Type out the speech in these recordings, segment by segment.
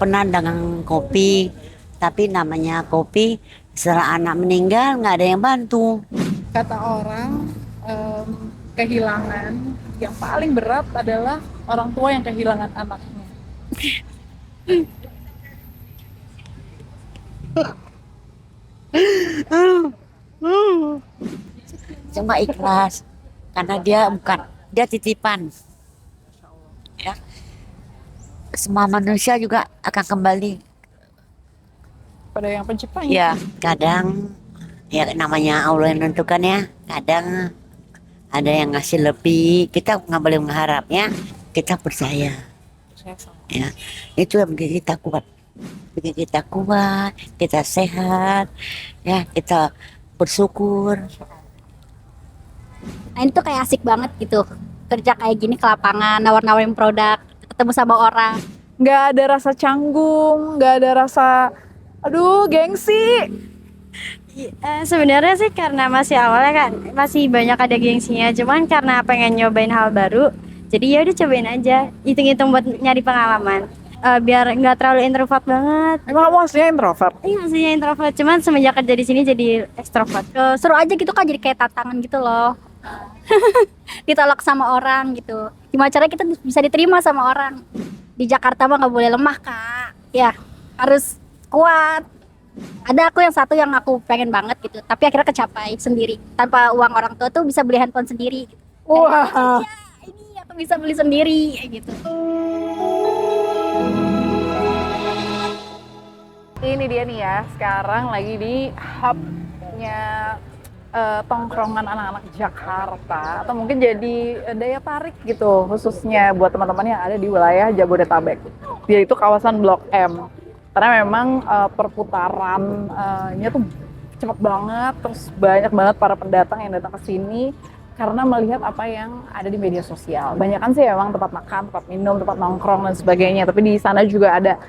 pernah dagang kopi, tapi namanya kopi setelah anak meninggal nggak ada yang bantu. Kata orang, em, kehilangan yang paling berat adalah orang tua yang kehilangan anaknya. Cuma ikhlas karena dia titipan ya. Semua manusia juga akan kembali Pada yang penciptanya. ya. Kadang ya namanya Allah yang menentukan ya. Kadang ada yang ngasih lebih, kita nggak boleh mengharap ya. Kita percaya Saya sama. ya. Itu yang bikin kita kuat, kita sehat ya, kita bersyukur. Nah ini tuh kayak asik banget gitu, kerja kayak gini ke lapangan, nawar-nawarin produk, ketemu sama orang. Nggak ada rasa canggung, nggak ada rasa, aduh gengsi. Sebenarnya sih karena masih awalnya kan masih banyak ada gengsinya, cuman karena pengen nyobain hal baru, jadi ya udah cobain aja, hitung-hitung buat nyari pengalaman. Biar nggak terlalu introvert banget. Emang kamu aslinya introvert? Iya aslinya introvert, cuman semenjak kerja di sini jadi ekstrovert. Seru aja gitu kan, jadi kayak tantangan gitu loh. Ditolak sama orang gitu. Gimana caranya kita bisa diterima sama orang? Di Jakarta mah nggak boleh lemah kak. Ya harus kuat. Ada aku yang satu yang aku pengen banget gitu, tapi akhirnya kecapai sendiri. Tanpa uang orang tua tuh bisa beli handphone sendiri. Gitu. Wah. Ya, ini aku bisa beli sendiri kayak gitu. Ini dia nih ya, sekarang lagi di hubnya tongkrongan anak-anak Jakarta, atau mungkin jadi daya tarik gitu, khususnya buat teman-teman yang ada di wilayah Jabodetabek, yaitu kawasan Blok M. Karena memang perputarannya tuh cepet banget, terus banyak banget para pendatang yang datang ke sini karena melihat apa yang ada di media sosial. Banyak kan sih emang tempat makan, tempat minum, tempat nongkrong dan sebagainya. Tapi di sana juga ada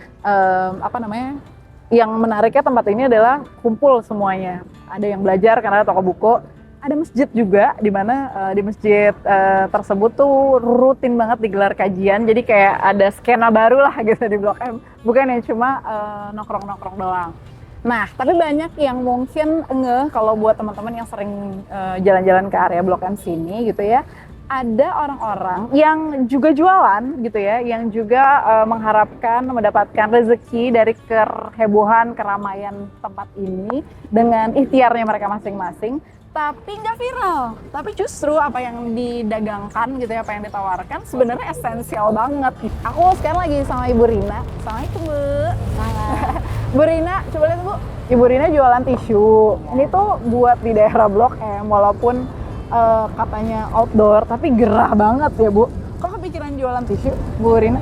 yang menariknya tempat ini adalah kumpul semuanya. Ada yang belajar karena ada toko buku, ada masjid juga di mana di masjid tersebut tuh rutin banget digelar kajian. Jadi kayak ada skena baru lah gitu di Blok M. Bukan yang cuma nongkrong-nongkrong doang. Nah, tapi banyak yang mungkin ngeh kalau buat teman-teman yang sering jalan-jalan ke area Blok M sini gitu ya, ada orang-orang yang juga jualan gitu ya, yang juga mengharapkan mendapatkan rezeki dari kehebohan, keramaian tempat ini dengan ikhtiarnya mereka masing-masing, tapi nggak viral. Tapi justru apa yang didagangkan gitu ya, apa yang ditawarkan sebenarnya esensial banget. Aku sekarang lagi sama Ibu Rina. Assalamualaikum Bu. Bu Rina, coba lihat Bu. Ibu Rina jualan tisu. Ini tuh buat di daerah Blok M, walaupun katanya outdoor, tapi gerah banget ya Bu. Kok kepikiran jualan tisu, Bu Rina?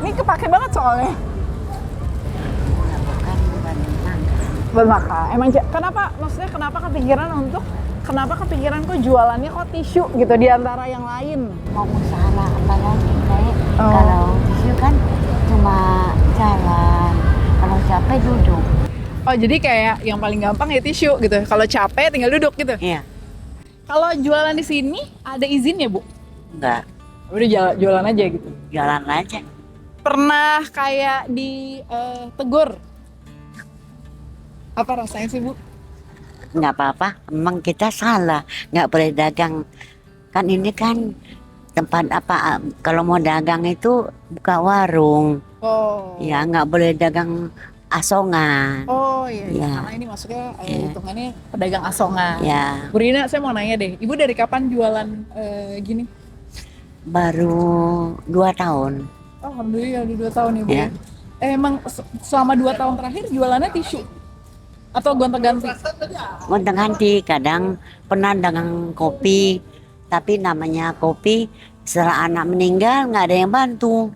Ini kepake banget soalnya. Buat makan. Emang kenapa? Maksudnya kenapa kepikiran kok jualannya kok tisu gitu di antara yang lain? Mau usaha apa lagi Nek? Kalau tisu kan cuma jalan, kalau capek duduk. Oh, jadi kayak yang paling gampang ya tisu gitu. Kalau capek tinggal duduk gitu. Iya. Kalau jualan di sini ada izinnya, Bu? Enggak, Udah jualan aja gitu. jalan aja. Pernah kayak ditegur? Apa rasanya sih, Bu? Nggak apa-apa, memang kita salah, nggak boleh dagang. Kan ini kan tempat apa, kalau mau dagang itu buka warung Oh. ya, nggak boleh dagang asongan Oh iya, Ya. karena ini maksudnya Ya. hitungannya pedagang asongan. ya. Bu Rina, saya mau nanya deh, Ibu dari kapan jualan gini? Baru 2 tahun Oh, alhamdulillah udah 2 tahun ya, Bu. Ya. Emang selama 2 tahun terakhir jualannya tisu? Atau gonta-ganti? gonta-ganti. Kadang pernah dagang kopi, tapi namanya kopi setelah anak meninggal nggak ada yang bantu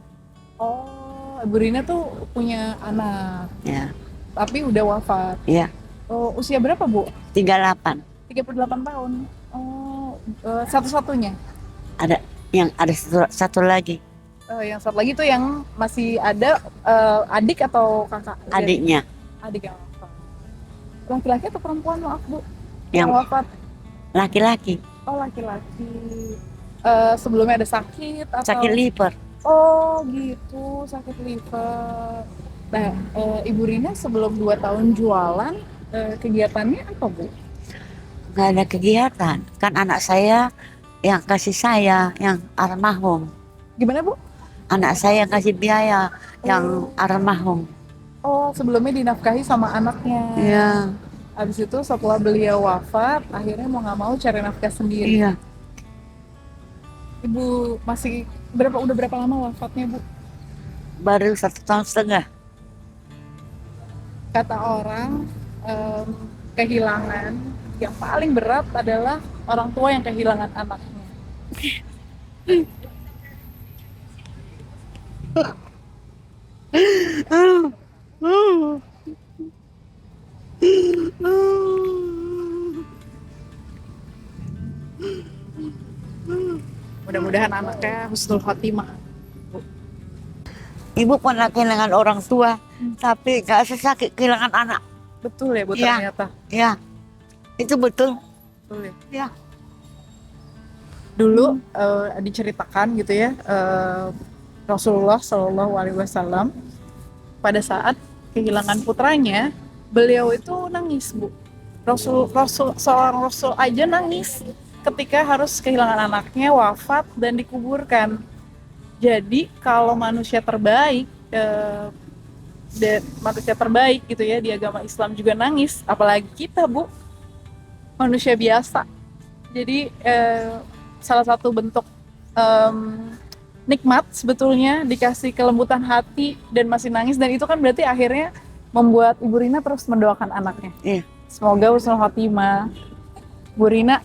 Oh, Ibu Rina tuh punya anak, ya. tapi udah wafat. Ya, Oh, usia berapa, Bu? 38. 38 tahun. Oh, satu-satunya. Ada satu lagi Yang satu lagi tuh yang masih ada adik atau kakak? adiknya Adik yang wafat. Laki-laki atau perempuan, maaf Bu? yang wafat. laki-laki Oh, laki-laki. Sebelumnya ada sakit atau? sakit liver. Oh gitu, sakit liver. Nah, Ibu Rina sebelum 2 tahun jualan, kegiatannya apa Bu? Nggak ada kegiatan. Kan anak saya yang kasih saya, yang almarhum. Gimana Bu? Anak saya yang kasih biaya, yang almarhum. Oh sebelumnya dinafkahi sama anaknya. Iya, Habis itu setelah beliau wafat, akhirnya mau nggak mau cari nafkah sendiri. iya. Ibu masih udah berapa lama wafatnya Bu? Baru 1,5 tahun. Kata orang kehilangan yang paling berat adalah orang tua yang kehilangan anaknya. Mudah-mudahan anaknya husnul khotimah. Ibu pernah kehilangan orang tua, tapi nggak sesakit kehilangan anak. Betul ya Bu Iya. ternyata. Ya, itu betul. Betul ya. Ya. Dulu diceritakan gitu ya, Rasulullah Shallallahu Alaihi Wasallam pada saat kehilangan putranya, beliau itu nangis Bu. Seorang Rasul aja nangis ketika harus kehilangan anaknya, wafat dan dikuburkan. Jadi kalau manusia terbaik dan manusia terbaik gitu ya di agama Islam juga nangis, apalagi kita Bu, manusia biasa. Jadi salah satu bentuk nikmat sebetulnya dikasih kelembutan hati dan masih nangis, dan itu kan berarti akhirnya membuat Ibu Rina terus mendoakan anaknya. Iya. Semoga husnul khotimah. Bu Rina,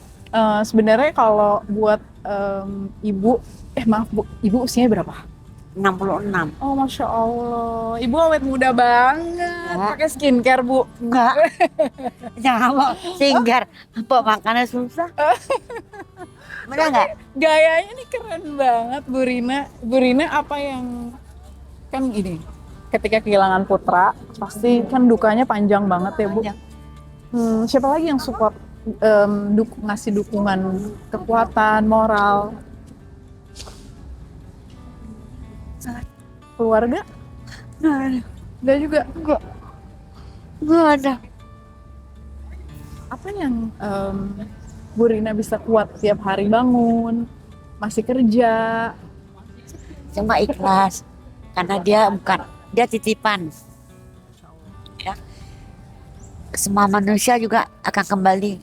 sebenarnya kalau buat Ibu, maaf Bu, Ibu usianya berapa? 66. Oh Masya Allah, Ibu awet muda banget, Ya. pakai skincare Bu. Enggak. Jangan mau singgar. Apa makannya susah? Benar nggak? Gayanya nih keren banget Bu Rina. Bu Rina apa yang, kan ini, ketika kehilangan putra, pasti kan dukanya panjang banget ya Bu. Panjang. Siapa lagi yang support, ngasih dukungan, kekuatan, moral? Keluarga? Nggak ada. Enggak juga? Nggak ada. Apa yang Bu Rina bisa kuat tiap hari bangun, masih kerja? Cuma ikhlas. Karena dia titipan. Ya. Semua manusia juga akan kembali.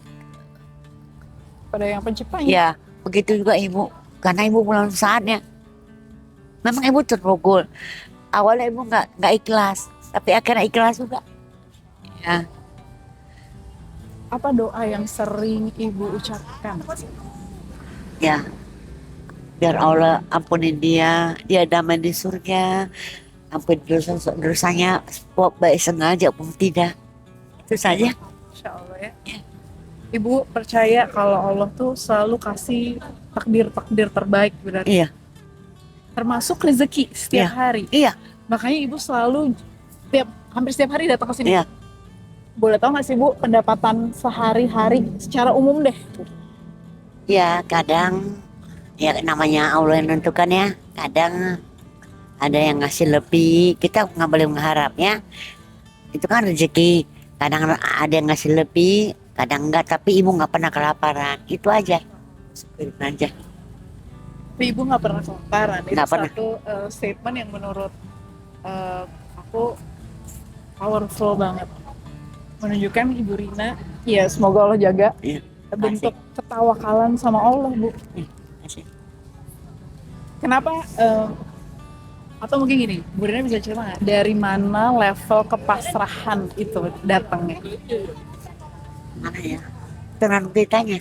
Pada yang penciptanya. Ya, begitu juga ibu. Karena ibu belum saatnya. Memang ibu terpukul. Awalnya ibu nggak ikhlas, tapi akhirnya ikhlas juga. Ya, Apa doa yang sering Ibu ucapkan? ya. Biar Allah ampuni dia damai di surga. Ampuni dosanya, baik sengaja pun tidak. Itu saja. Insya Allah ya. Ibu percaya kalau Allah tuh selalu kasih takdir-takdir terbaik berarti. Iya, Termasuk rezeki setiap Iya. hari. iya, Makanya Ibu selalu hampir setiap hari datang ke sini. iya. Boleh tahu nggak sih Bu pendapatan sehari-hari secara umum deh? Ya, kadang ya namanya Allah yang menentukan ya. Kadang ada yang ngasih lebih, kita nggak boleh mengharapnya. Itu kan rezeki. Kadang ada yang ngasih lebih, kadang enggak. Tapi ibu nggak pernah kelaparan. Itu aja. Syukurin aja. Tapi Ibu nggak pernah kelaparan. Itu Nggak pernah. satu statement yang menurut aku powerful banget. Menunjukkan Ibu Rina, ya semoga Allah jaga, Iya, bentuk ketawakalan sama Allah Bu. Asik. Kenapa? Atau mungkin gini, Bu Rina bisa cerita nggak dari mana level kepasrahan itu datangnya? Mana ya? Tergantung kitanya.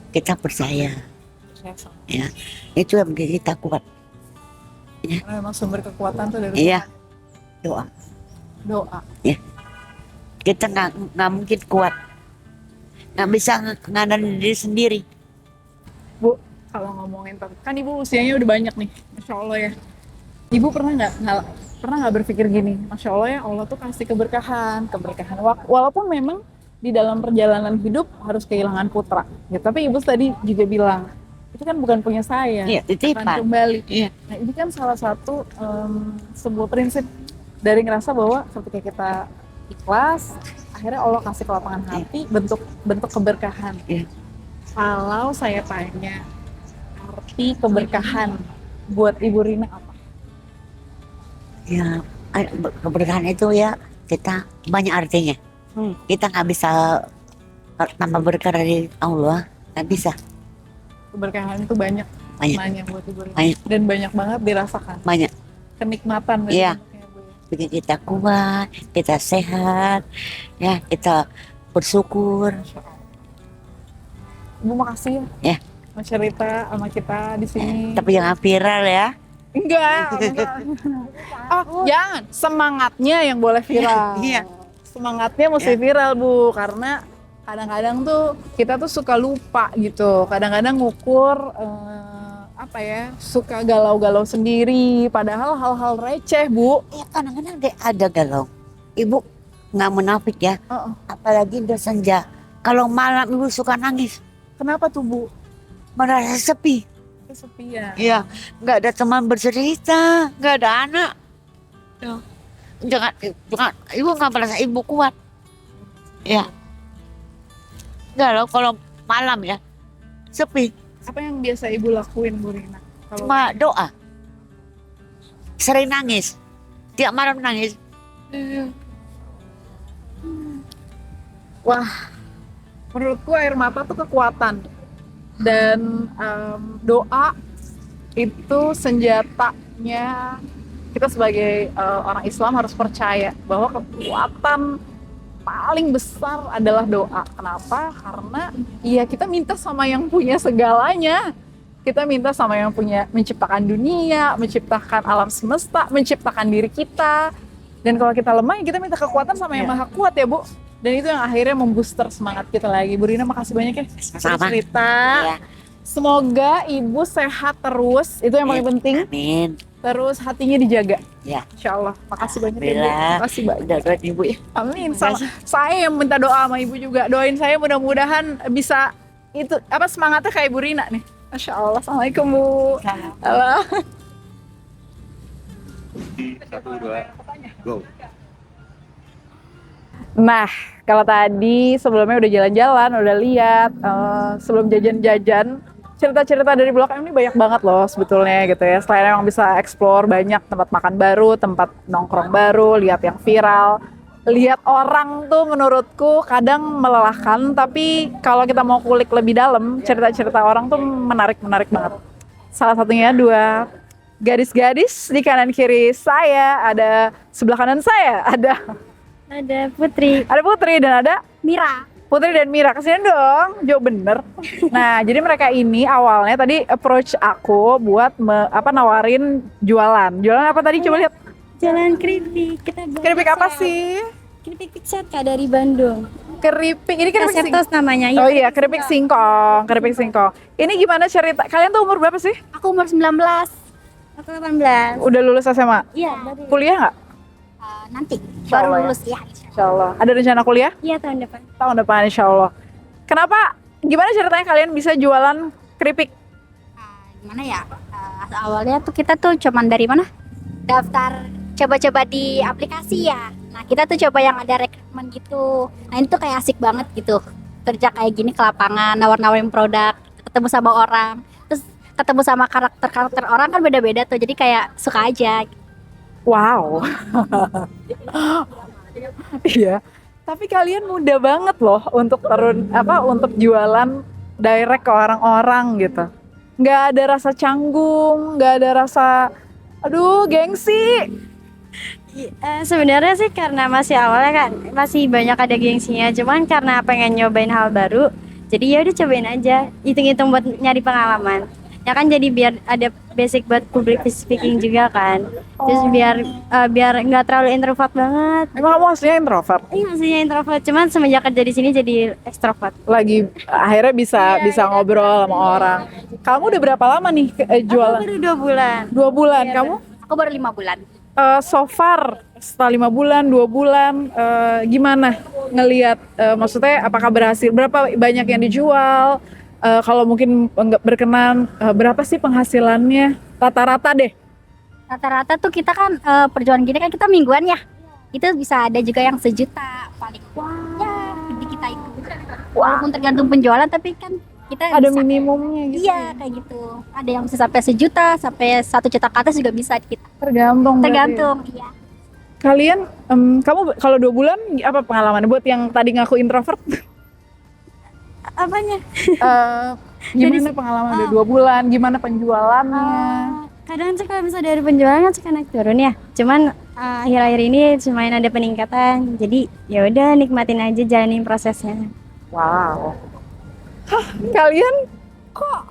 Kita percaya, Saya sama. ya. Itu yang bikin kita kuat. Karena memang sumber kekuatan tuh dari Iya. Doa. doa. Kita nggak mungkin kuat. Nggak bisa ngandalin diri sendiri. Bu, kalau ngomongin kan Ibu usianya udah banyak nih, Masya Allah ya. Ibu pernah nggak berpikir gini, Masya Allah ya, Allah tuh kasih keberkahan walaupun memang di dalam perjalanan hidup harus kehilangan putra. Ya, tapi Ibu tadi juga bilang, itu kan bukan punya saya, Iya, akan titipan. kembali. Iya. Nah ini kan salah satu sebuah prinsip dari ngerasa bahwa ketika kita ikhlas, akhirnya Allah kasih kelapangan hati, bentuk keberkahan. Iya. Kalau saya tanya arti keberkahan buat Ibu Rina apa? Ya, keberkahan itu ya kita banyak artinya. Kita nggak bisa tambah berkah dari Allah, nggak bisa. Keberkahan itu banyak Banyak. maknanya buat Ibu Rina. Banyak. Dan banyak banget dirasakan. Banyak. Kenikmatan dari Iya. bentuknya, Bu, ya. Bikin kita kuat, kita sehat, ya kita bersyukur. Ibu makasih ya. Ya. Mau cerita sama kita di sini. Tapi jangan viral ya. Enggak. Oh, jangan. Semangatnya yang boleh viral. Iya. Semangatnya mesti viral, Bu, karena kadang-kadang tuh kita tuh suka lupa gitu. Kadang-kadang ngukur apa ya, suka galau-galau sendiri padahal hal-hal receh, Bu. Ya kadang-kadang ada galau. Ibu nggak munafik ya. Heeh. Apalagi udah senja. Kalau malam ibu suka nangis, Kenapa tuh, Bu? merasa sepi. Kesepian. Iya, nggak ada teman bercerita, nggak ada anak. Ya. Jangan, ibu nggak merasa ibu kuat. Ya, nggak loh kalau malam ya sepi. Apa yang biasa Ibu lakuin, Bu Rina? Kalau Cuma doa. Sering nangis, tiap malam nangis. wah, menurutku air mata tuh kekuatan dan doa itu senjatanya kita sebagai orang Islam harus percaya bahwa kekuatan paling besar adalah doa. Kenapa? Karena ya kita minta sama yang punya segalanya. Kita minta sama yang punya menciptakan dunia, menciptakan alam semesta, menciptakan diri kita. Dan kalau kita lemah, ya kita minta kekuatan sama yang maha kuat ya, Bu. Dan itu yang akhirnya membooster semangat kita lagi. Bu Rina, makasih banyak ya sudah Sama. cerita. Ya. Semoga Ibu sehat terus, itu yang paling penting. Amin. Terus hatinya dijaga. Ya. Insya Allah. Makasih banyak ya, Bu. Alhamdulillah. Makasih banyak. Udah doain ibu ya. Amin. Sama saya yang minta doa sama Ibu juga. Doain saya mudah-mudahan bisa itu apa semangatnya kayak Bu Rina nih. Masya Allah. Assalamualaikum, Bu. Halo. 1, 2, go. Nah, kalau tadi sebelumnya udah jalan-jalan, udah lihat, sebelum jajan-jajan, cerita-cerita dari Blok M ini banyak banget loh sebetulnya gitu ya. Selain emang bisa explore banyak tempat makan baru, tempat nongkrong baru, lihat yang viral. Lihat orang tuh menurutku kadang melelahkan, tapi kalau kita mau kulik lebih dalam, cerita-cerita orang tuh menarik-menarik banget. Salah satunya 2 gadis-gadis di kanan kiri saya, ada sebelah kanan saya, Ada Putri, ada Putri dan ada Mira. Putri dan Mira. Kesini dong, jauh bener. Nah, jadi mereka ini awalnya tadi approach aku buat nawarin jualan. Jualan apa tadi? Coba lihat. jalan keripik. Kita buat Keripik apa resep. sih? Keripik pizza Kak dari Bandung. Keripik. Ini keripik Reseptos namanya. Oh iya, keripik singkong. Keripik singkong. Ini gimana cerita? Kalian tuh umur berapa sih? Aku umur 19. Aku 18. Udah lulus SMA? Iya, Kuliah nggak? nanti Insya baru Allah ya. lulus ya. Insya Allah. Ada rencana kuliah? Iya tahun depan. Tahun depan insya Allah. Kenapa? Gimana ceritanya kalian bisa jualan keripik? Gimana ya? Awalnya tuh kita tuh cuman dari mana? Daftar coba-coba di aplikasi ya. Nah kita tuh coba yang ada rekrutmen gitu. Nah itu tuh kayak asik banget gitu. Kerja kayak gini ke lapangan, nawar-nawarin produk, ketemu sama orang. Terus ketemu sama karakter-karakter orang kan beda-beda tuh. Jadi kayak suka aja. Wow. Iya. Tapi kalian mudah banget loh untuk untuk jualan direct ke orang-orang gitu. Nggak ada rasa canggung, nggak ada rasa aduh gengsi. Sebenarnya sih karena masih awalnya kan masih banyak ada gengsinya, cuman karena pengen nyobain hal baru, jadi ya udah cobain aja, hitung-hitung buat nyari pengalaman. Ya kan jadi biar ada basic buat public speaking juga kan. Terus biar nggak terlalu introvert banget. Emang kamu aslinya introvert? Iya aslinya introvert, cuman semenjak kerja di sini jadi ekstrovert. Lagi akhirnya bisa ngobrol sama orang. Kamu udah berapa lama nih jualan? Aku baru 2 bulan. 2 bulan. Kamu Aku baru 5 bulan. so far setelah 5 bulan, 2 bulan, gimana ngelihat? Maksudnya apakah berhasil? Berapa banyak yang dijual? kalau mungkin nggak berkenan, berapa sih penghasilannya? Rata-rata deh. Rata-rata tuh kita kan perjualan gini kan kita mingguan ya. Itu bisa ada juga yang 1 juta paling. Ya, di kita itu. Walaupun tergantung penjualan tapi kan kita Ada bisa. minimumnya gitu. Iya, kayak gitu. Ada yang bisa sampai 1 juta, sampai 1 juta ke atas juga bisa di kita. Tergantung. berarti. Tergantung, iya. Kalian, kamu kalau 2 bulan apa pengalaman buat yang tadi ngaku introvert? Apanya? Gimana pengalaman udah 2 bulan? Gimana penjualannya? Kadang sih kalau misalnya dari penjualan kan suka naik turun ya. Cuman akhir-akhir ini lumayan ada peningkatan. Jadi ya udah nikmatin aja, jalanin prosesnya. Wow. Hah, kalian kok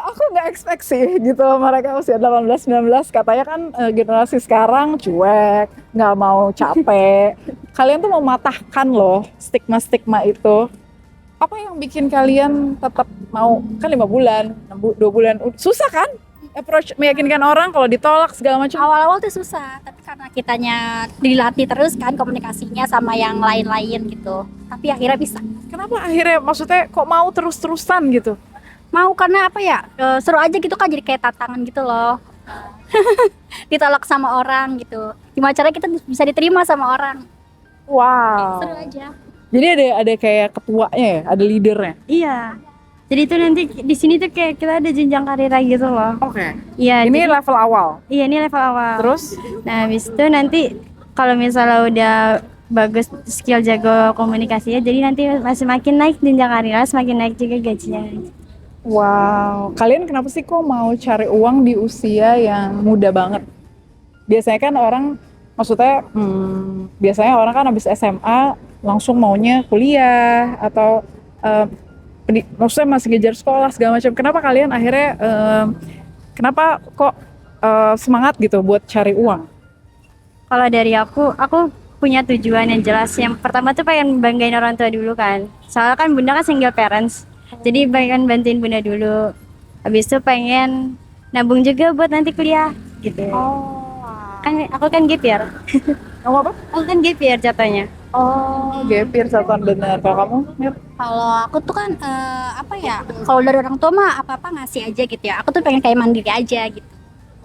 aku nggak expect sih gitu mereka usia 18-19 katanya kan generasi sekarang cuek, nggak mau capek. Kalian tuh mematahkan loh stigma-stigma itu. Apa yang bikin kalian tetap mau, kan 5 bulan, 2 bulan, susah kan? Approach meyakinkan orang kalau ditolak segala macam. Awal-awal tuh susah, tapi karena kitanya dilatih terus kan komunikasinya sama yang lain-lain gitu. Tapi akhirnya bisa. Kenapa akhirnya maksudnya kok mau terus-terusan gitu? Mau karena apa ya? Seru aja gitu kan, jadi kayak tantangan gitu loh. Ditolak sama orang gitu. Gimana caranya kita bisa diterima sama orang? Wow. Seru aja. Jadi ada kayak ketuanya ya, ada leadernya. Iya. Jadi itu nanti di sini tuh kayak kita ada jenjang karir gitu loh. Oke. Iya. Ini jadi- level awal. Iya, ini level awal. Terus Nah, habis itu nanti kalau misalnya udah bagus skill jago komunikasinya, jadi nanti masih makin naik jenjang karirnya, semakin naik juga gajinya. wow, kalian kenapa sih kok mau cari uang di usia yang muda banget? Biasanya kan orang, maksudnya biasanya orang kan habis SMA langsung maunya kuliah atau maksudnya masih ngejar sekolah segala macam. Kenapa kalian akhirnya kenapa kok semangat gitu buat cari uang? Kalau dari aku punya tujuan yang jelas. Yang pertama tuh pengen banggain orang tua dulu kan. Soalnya kan bunda kan single parents. Jadi pengen bantuin bunda dulu. Habis itu pengen nabung juga buat nanti kuliah gitu. Kan aku kan gap year. Kamu apa? Aku kan gap year jatuhnya. Oh, gap year satuan benar. Kalau kamu? Mir? Kalau aku tuh kan apa ya? Kalau dari orang tua mah apa-apa ngasih aja gitu ya. Aku tuh pengen kayak mandiri aja gitu.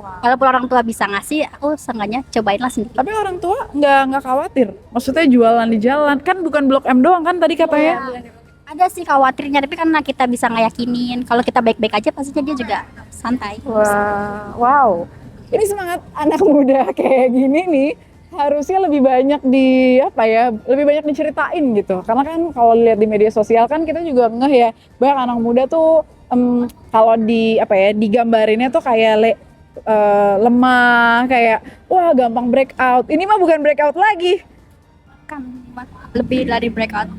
Walaupun orang tua bisa ngasih, aku seenggaknya cobain lah sendiri. Tapi orang tua nggak khawatir. Maksudnya jualan di jalan kan bukan Blok M doang kan tadi katanya. Ada sih khawatirnya, tapi karena kita bisa ngeyakinin kalau kita baik-baik aja, pastinya dia juga santai. Wow. Ini semangat anak muda kayak gini nih harusnya lebih banyak lebih banyak diceritain gitu. Karena kan kalau lihat di media sosial kan kita juga ngeh ya, banyak anak muda tuh kalau digambarinnya tuh kayak lemah, kayak wah gampang breakout. Ini mah bukan breakout lagi. Kan lebih dari breakout.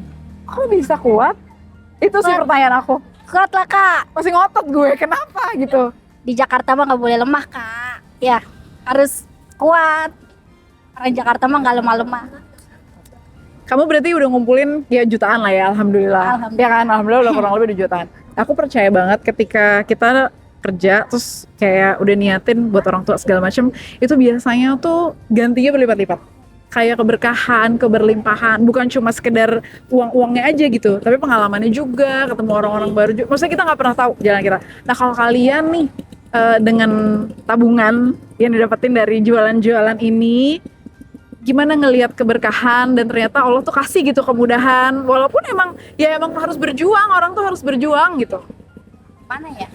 Kok bisa kuat? Itu sih pertanyaan aku. Kuat lah kak. Masih ngotot gue, kenapa gitu? Di Jakarta mah nggak boleh lemah kak. Ya harus kuat. Karena Jakarta mah nggak lemah-lemah. Kamu berarti udah ngumpulin ya jutaan lah ya, alhamdulillah. Alhamdulillah. Ya kan, alhamdulillah udah kurang lebih 2 jutaan. Aku percaya banget ketika kita kerja terus kayak udah niatin buat orang tua segala macam, itu biasanya tuh gantinya berlipat-lipat. Kayak keberkahan, keberlimpahan, bukan cuma sekedar uang-uangnya aja gitu, tapi pengalamannya juga, ketemu orang-orang baru juga. Maksudnya kita nggak pernah tahu jalan kita. Nah kalau kalian nih dengan tabungan yang didapetin dari jualan-jualan ini, gimana ngelihat keberkahan dan ternyata Allah tuh kasih gitu kemudahan, walaupun emang harus berjuang, orang tuh harus berjuang gitu. Mana ya?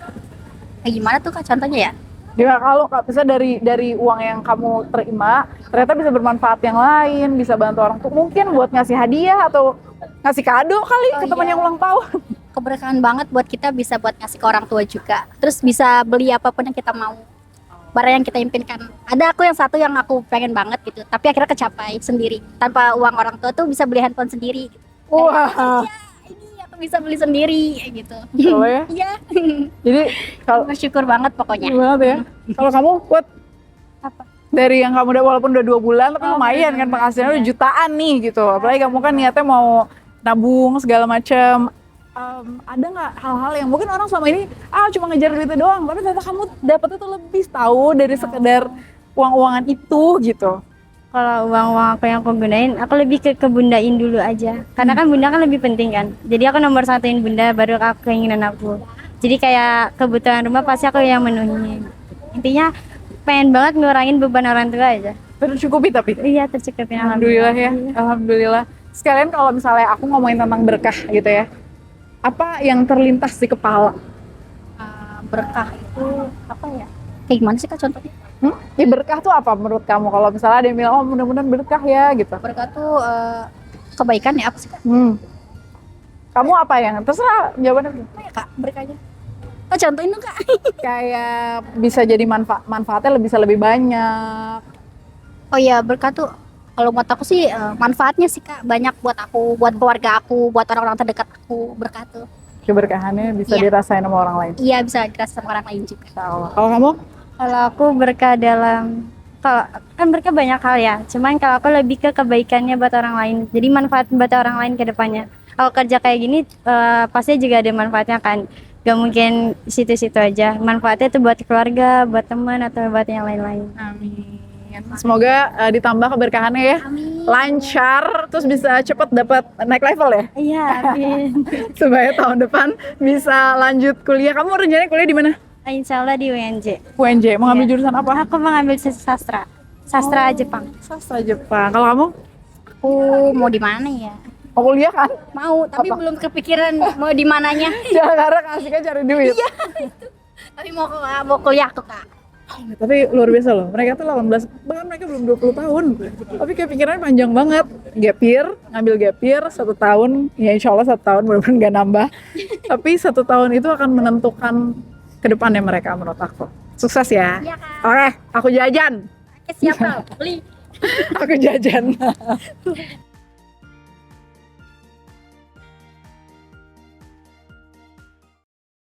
Kayak gimana tuh kak contohnya ya? Ya kalau bisa dari uang yang kamu terima ternyata bisa bermanfaat yang lain, bisa bantu orang tuh, mungkin buat ngasih hadiah atau ngasih kado kali ke teman yang ulang tahun. Keberkahan banget buat kita, bisa buat ngasih ke orang tua juga. Terus bisa beli apapun yang kita mau. Barang yang kita impikan. Ada yang satu yang aku pengen banget gitu, tapi akhirnya kecapai sendiri. Tanpa uang orang tua tuh bisa beli handphone sendiri. Wah. Ini aku bisa beli sendiri kayak gitu. Coba ya. Iya. Jadi kalau Bersyukur banget pokoknya. gimana ya? Kalau kamu buat Apa? dari yang kamu udah walaupun udah 2 bulan tapi lumayan kan penghasilannya udah jutaan nih gitu. Apalagi kamu kan niatnya mau nabung segala macam. Ada nggak hal-hal yang mungkin orang selama ini cuma ngejar duitnya doang, tapi ternyata kamu dapetnya tuh lebih tahu dari sekedar uang-uangan itu gitu. kalau uang-uang aku yang aku gunain, aku lebih ke bundain dulu aja. Karena kan bunda kan lebih penting kan. Jadi aku nomor satuin bunda, baru aku keinginan aku. Jadi kayak kebutuhan rumah pasti aku yang menuhin. Intinya pengen banget ngurangin beban orang tua aja. Tercukupi tapi. Iya, tercukupin Alhamdulillah ya, alhamdulillah. Sekalian kalau misalnya aku ngomongin tentang berkah gitu ya, apa yang terlintas di kepala? Berkah itu apa ya? Kayak gimana sih Kak contohnya? Ya berkah tuh apa menurut kamu? Kalau misalnya ada yang bilang, oh mudah-mudahan berkah ya gitu. Berkah tuh kebaikan ya apa sih Kak? Kamu apa yang? Terserah jawabannya. Apa ya Kak berkahnya? Oh contohin dong Kak. Kayak bisa jadi manfaatnya bisa lebih banyak. Oh iya berkah tuh kalau buat aku sih manfaatnya sih Kak banyak buat aku, buat keluarga aku, buat orang-orang terdekat aku. Berkah tuh. Keberkahannya bisa Iya. dirasain sama orang lain. Iya bisa dirasain sama orang lain juga. Insya Allah. Kalau kamu? Kalau aku berkah kalau kan berkah banyak hal ya. Cuman kalau aku lebih ke kebaikannya buat orang lain. Jadi manfaat buat orang lain ke depannya. Kalau kerja kayak gini pasti juga ada manfaatnya kan. Gak mungkin situ-situ aja. Manfaatnya tuh buat keluarga, buat teman atau buat yang lain-lain. Amin. Semoga ditambah keberkahannya ya. Amin. Lancar, terus bisa cepet dapat naik level ya. Iya, amin. Supaya tahun depan bisa lanjut kuliah. Kamu rencananya kuliah di mana? Insya Allah di UNJ. UNJ. Mau ngambil Iya. jurusan apa? Aku mengambil sastra. Sastra Jepang. Sastra Jepang. Kalau kamu? Aku mau di mana ya? Mau kuliah kan? Mau, tapi Apa? belum kepikiran mau di mananya. Jakarta asiknya cari duit. Tapi mau kuliah tuh Kak. Tapi luar biasa loh, mereka tuh 18, bahkan mereka belum 20 tahun. Tapi kayak pikirannya panjang banget. Gap year, ngambil gap year 1 tahun, ya insya Allah 1 tahun, mudah-mudahan gak nambah. Tapi 1 tahun itu akan menentukan ke depannya mereka menurut aku. Sukses ya. Iya Kak. Oke, aku jajan. Oke siap Kak. Beli. Aku jajan.